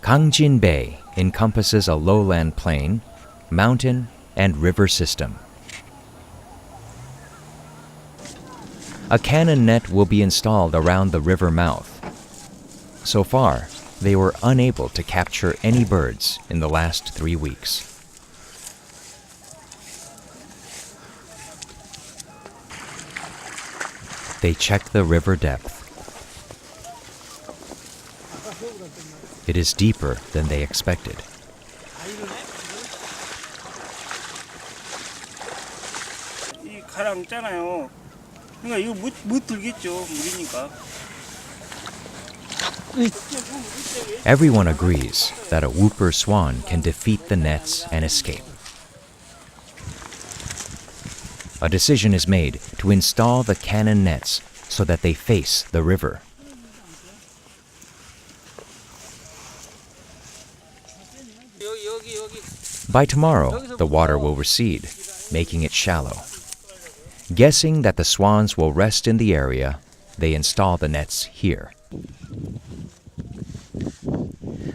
Gangjin Bay encompasses a lowland plain, mountain, and river system. A cannon net will be installed around the river mouth. So far, they were unable to capture any birds in the last 3 weeks. They check the river depth. It is deeper than they expected. 이 가랑 있잖아요. 그러니까 이거 못 들겠죠, 물이니까. Everyone agrees that a whooper swan can defeat the nets and escape. A decision is made to install the cannon nets so that they face the river. By tomorrow, the water will recede, making it shallow. Guessing that the swans will rest in the area, they install the nets here.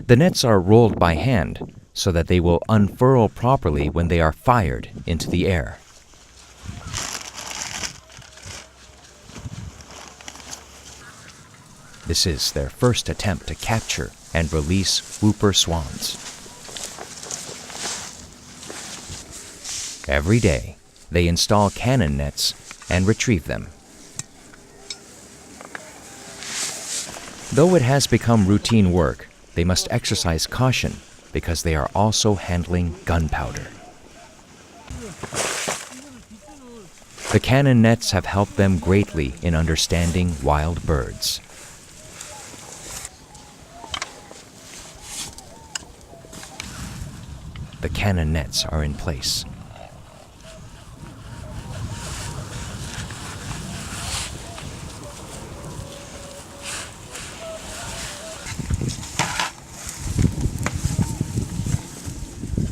The nets are rolled by hand so that they will unfurl properly when they are fired into the air. This is their first attempt to capture and release whooper swans. Every day, they install cannon nets and retrieve them. Though it has become routine work, they must exercise caution because they are also handling gunpowder. The cannon nets have helped them greatly in understanding wild birds. The cannon nets are in place.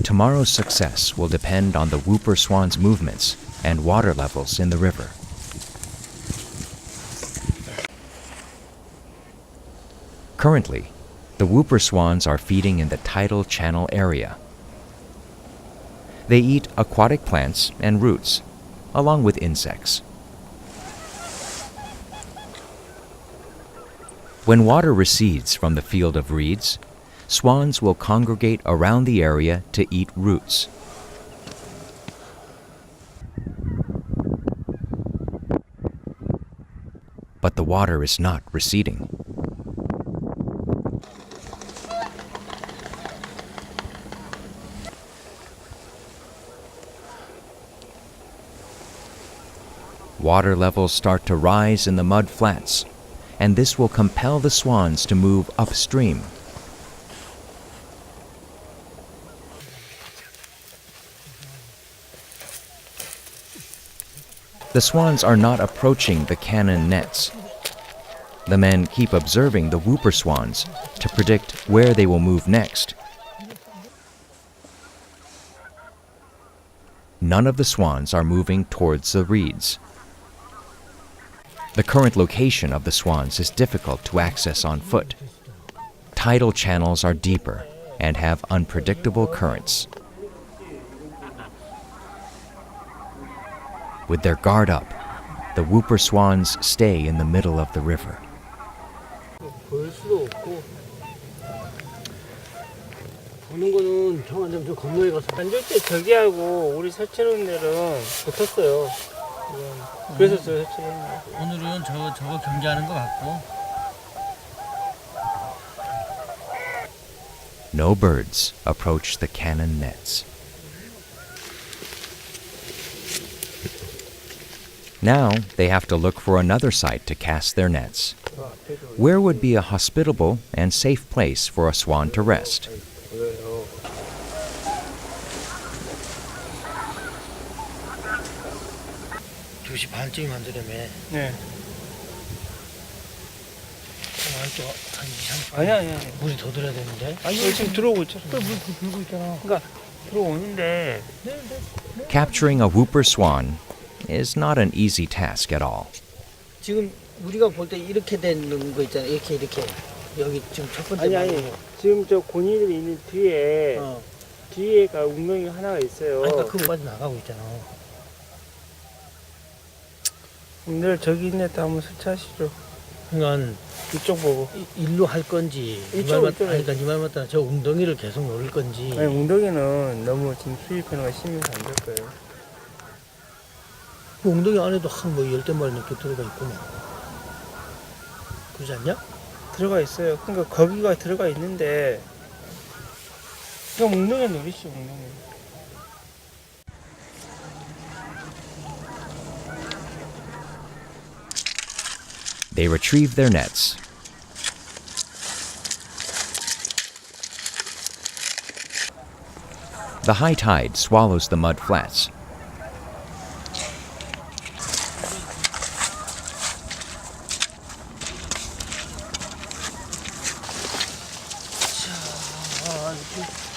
Tomorrow's success will depend on the whooper swan's movements and water levels in the river. Currently, the whooper swans are feeding in the tidal channel area. They eat aquatic plants and roots, along with insects. When water recedes from the field of reeds, swans will congregate around the area to eat roots. But the water is not receding. Water levels start to rise in the mud flats, and this will compel the swans to move upstream. The swans are not approaching the cannon nets. The men keep observing the whooper swans to predict where they will move next. None of the swans are moving towards the reeds. The current location of the swans is difficult to access on foot. Tidal channels are deeper and have unpredictable currents. With their guard up, the whooper swans stay in the middle of the river. 볼 수도 없고 보는 거는 좀 건너에 가서 앉을 때 저기하고 우리 설치해놓은 데는 붙었어요. 그래서 저 설치했네요. 오늘은 저거 경계하는 것 같고. No birds approach the cannon nets. Now they have to look for another site to cast their nets. Where would be a hospitable and safe place for a swan to rest? 2시 반쯤에 만들려면 네. 또 한 2, 30분 아니야. 물이 더 들어야 되는데. 아니 지금 들어오고 있잖아. 물 들고 있잖아. 그러니까 들어오는데. Capturing a whooper swan is not an easy task at all. 지금 우리가 볼 때 이렇게 되는 거 있잖아. 이렇게 여기 지금 첫 번째 아니 아니 말고. 지금 저 고니들이 있는 뒤에 어. 뒤에가 웅덩이 하나가 있어요. 아니, 그러니까 그거 빠져 나가고 있잖아. 오늘 저기 있네 또 한번 설치하시죠. 그러니까 이쪽 보고. 일로 할 건지 이쪽으로. 그러니까 이 말 맞다. 저 웅덩이를 계속 노릴 건지. 아니 웅덩이는 너무 지금 수입 변화가 심해서 안 될 거예요. 그 웅덩이 안에도 한 뭐 10대 마리 넘게 들어가 있구만. 그러지 않냐? 들어가 있어요. 그러니까 거기가 들어가 있는데 그럼 웅덩이 노리시죠 웅덩이. They retrieve their nets. The high tide swallows the mud flats.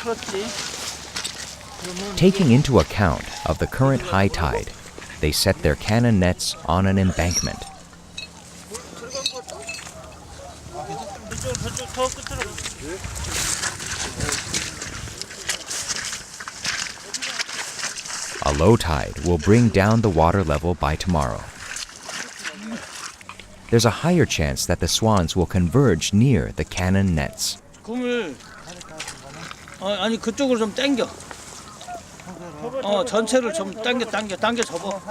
풀었지. Taking into account of the current high tide, they set their cannon nets on an embankment. A low tide will bring down the water level by tomorrow. There's a higher chance that the swans will converge near the cannon nets. 그물 아니 그쪽으로 좀 당겨. 전체를 좀 당겨 접어.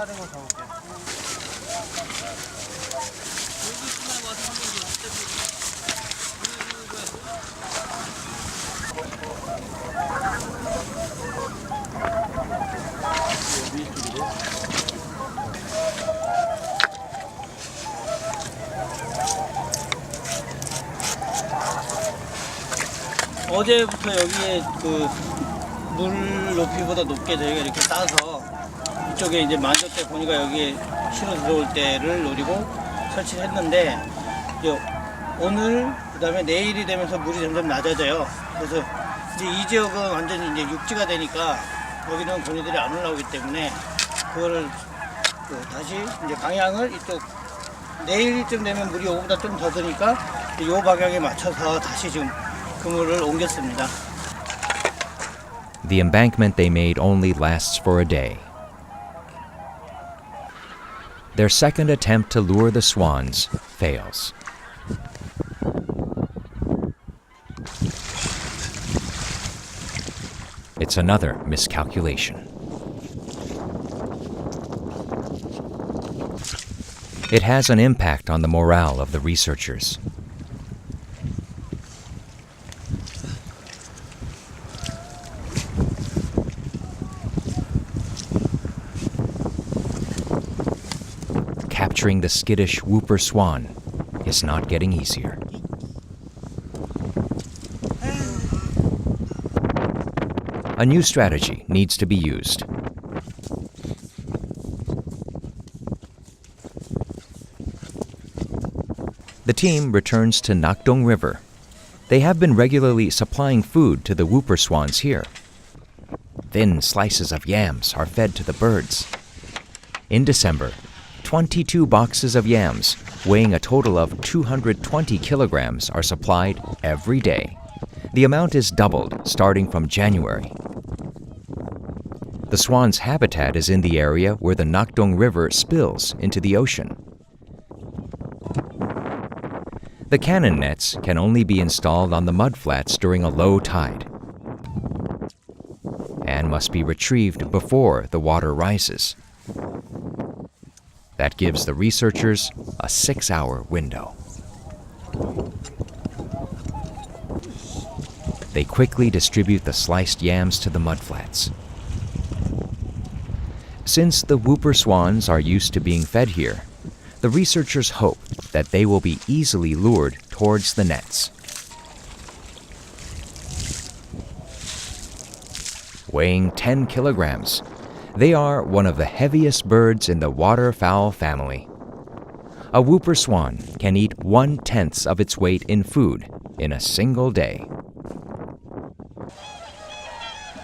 어제부터 여기에 그 물 높이보다 높게 저희가 이렇게 따서 이쪽에 이제 만족대 보니까 여기에 실어 들어올 때를 노리고 설치를 했는데 오늘 그다음에 내일이 되면서 물이 점점 낮아져요. 그래서 이제 이 지역은 완전히 이제 육지가 되니까 여기는 고니들이 안 올라오기 때문에 그거를 다시 이제 방향을 이쪽 내일쯤 되면 물이 요거보다 좀 더 드니까 이 방향에 맞춰서 다시 지금 그물을 옮겼습니다. The embankment they made only lasts for a day. Their second attempt to lure the swans fails. It's another miscalculation. It has an impact on the morale of the researchers. Capturing the skittish whooper swan is not getting easier. A new strategy needs to be used. The team returns to Nakdong River. They have been regularly supplying food to the whooper swans here. Thin slices of yams are fed to the birds. In December, 22 boxes of yams, weighing a total of 220 kilograms, are supplied every day. The amount is doubled starting from January. The swan's habitat is in the area where the Nakdong River spills into the ocean. The cannon nets can only be installed on the mudflats during a low tide and must be retrieved before the water rises. That gives the researchers a 6-hour window. They quickly distribute the sliced yams to the mudflats. Since the whooper swans are used to being fed here, the researchers hope that they will be easily lured towards the nets. Weighing 10 kilograms, they are one of the heaviest birds in the waterfowl family. A whooper swan can eat 1/10 of its weight in food in a single day.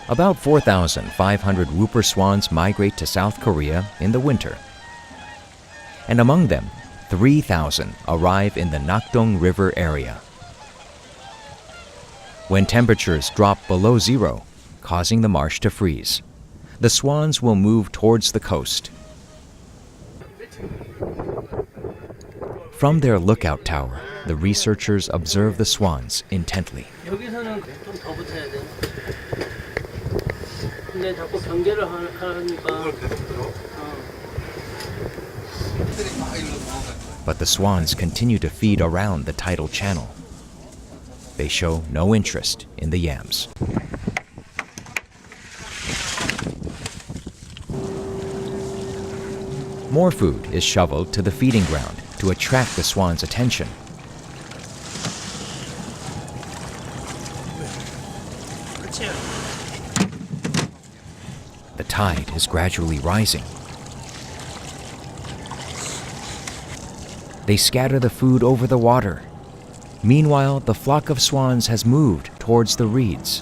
About 4,500 whooper swans migrate to South Korea in the winter. And among them, 3,000 arrive in the Nakdong River area. when temperatures drop below zero, causing the marsh to freeze. The swans will move towards the coast. From their lookout tower, the researchers observe the swans intently. 여기서는 좀 더 붙어야 돼. 근데 자꾸 경계를 하니까. But the swans continue to feed around the tidal channel. They show no interest in the yams. More food is shoveled to the feeding ground to attract the swans' attention. The tide is gradually rising. They scatter the food over the water. Meanwhile, the flock of swans has moved towards the reeds.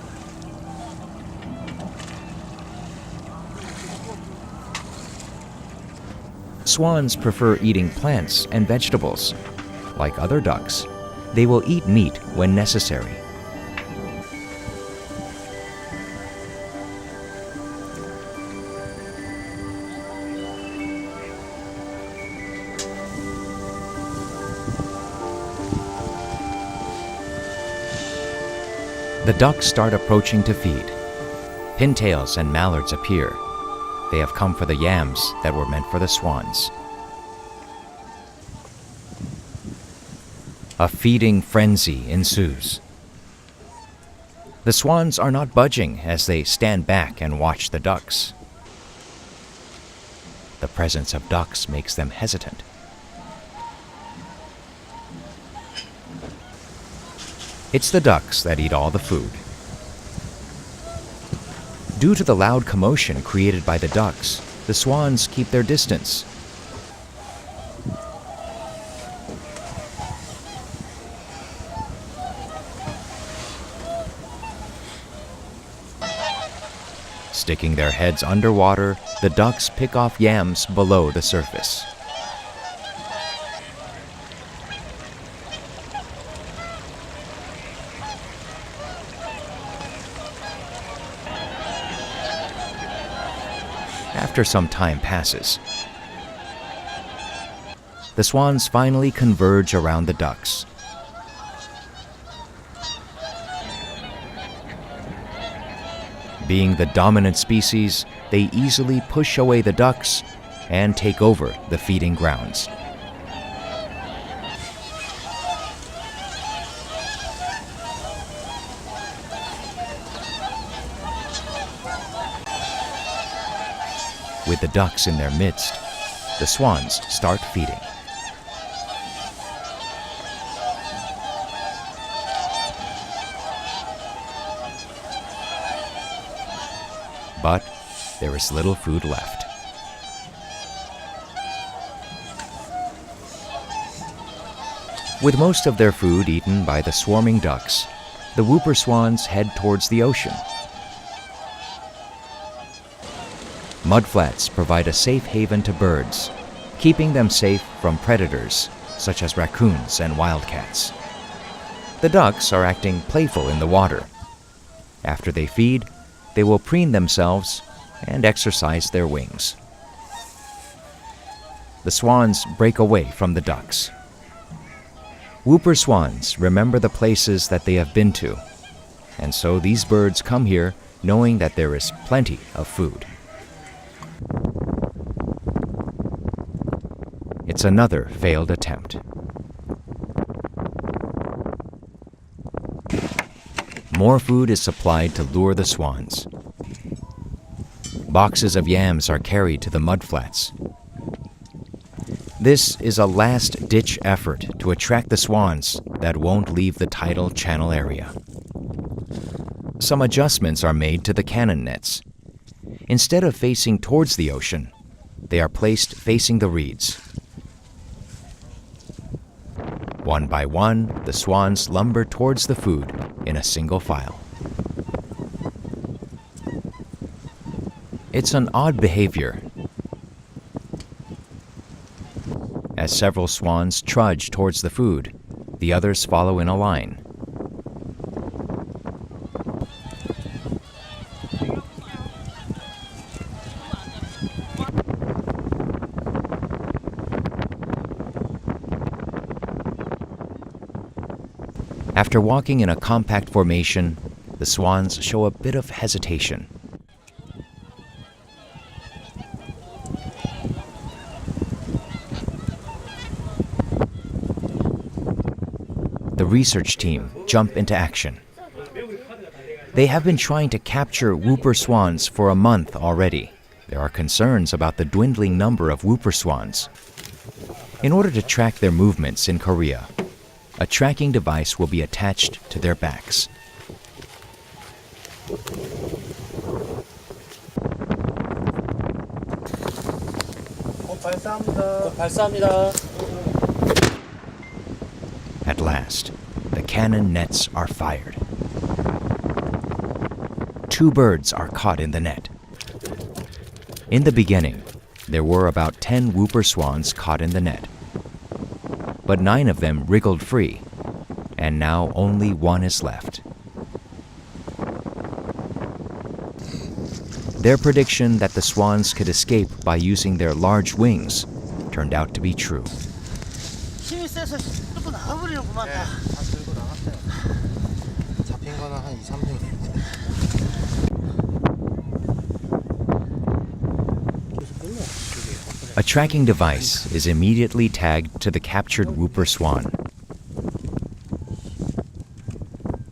Swans prefer eating plants and vegetables. Like other ducks, they will eat meat when necessary. The ducks start approaching to feed. Pintails and mallards appear. They have come for the yams that were meant for the swans. A feeding frenzy ensues. The swans are not budging as they stand back and watch the ducks. The presence of ducks makes them hesitant. It's the ducks that eat all the food. Due to the loud commotion created by the ducks, the swans keep their distance. Sticking their heads underwater, the ducks pick off yams below the surface. After some time passes, the swans finally converge around the ducks. Being the dominant species, they easily push away the ducks and take over the feeding grounds. With the ducks in their midst, the swans start feeding. But there is little food left. With most of their food eaten by the swarming ducks, the whooper swans head towards the ocean. Mudflats provide a safe haven to birds, keeping them safe from predators such as raccoons and wildcats. The ducks are acting playful in the water. After they feed, they will preen themselves and exercise their wings. The swans break away from the ducks. Whooper swans remember the places that they have been to, and so these birds come here knowing that there is plenty of food. It's another failed attempt. More food is supplied to lure the swans. Boxes of yams are carried to the mudflats. This is a last-ditch effort to attract the swans that won't leave the tidal channel area. Some adjustments are made to the cannon nets. Instead of facing towards the ocean, they are placed facing the reeds. One by one, the swans lumber towards the food in a single file. It's an odd behavior. As several swans trudge towards the food, the others follow in a line. After walking in a compact formation, the swans show a bit of hesitation. The research team jump into action. They have been trying to capture whooper swans for a month already. There are concerns about the dwindling number of whooper swans. In order to track their movements in Korea, a tracking device will be attached to their backs. 발사합니다. At last, the cannon nets are fired. 2 birds are caught in the net. In the beginning, there were about 10 whooper swans caught in the net. But 9 of them wriggled free, and now only 1 is left. Their prediction that the swans could escape by using their large wings turned out to be true. 힘이 세서 뚫고 나가버리는구만. 다 들고 나갔어요. 잡힌 거는 한 2-3명 됐는데. A tracking device is immediately tagged to the captured whooper swan.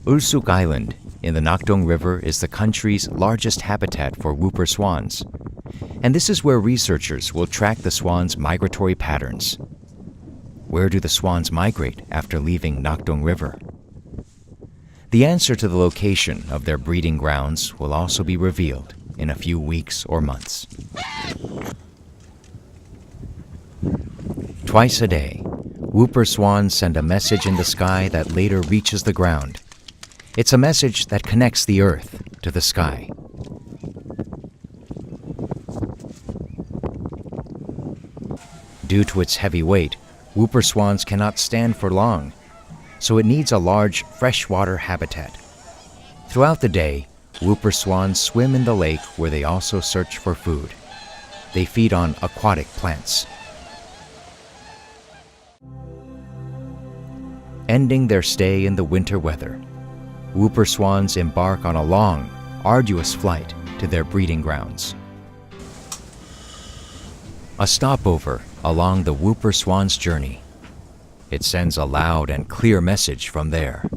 Ulsuk Island in the Nakdong River is the country's largest habitat for whooper swans, and this is where researchers will track the swans' migratory patterns. Where do the swans migrate after leaving Nakdong River? The answer to the location of their breeding grounds will also be revealed in a few weeks or months. Twice a day, whooper swans send a message in the sky that later reaches the ground. It's a message that connects the earth to the sky. Due to its heavy weight, whooper swans cannot stand for long, so it needs a large freshwater habitat. Throughout the day, whooper swans swim in the lake where they also search for food. They feed on aquatic plants. Ending their stay in the winter weather, whooper swans embark on a long, arduous flight to their breeding grounds. A stopover along the whooper swan's journey. It sends a loud and clear message from there.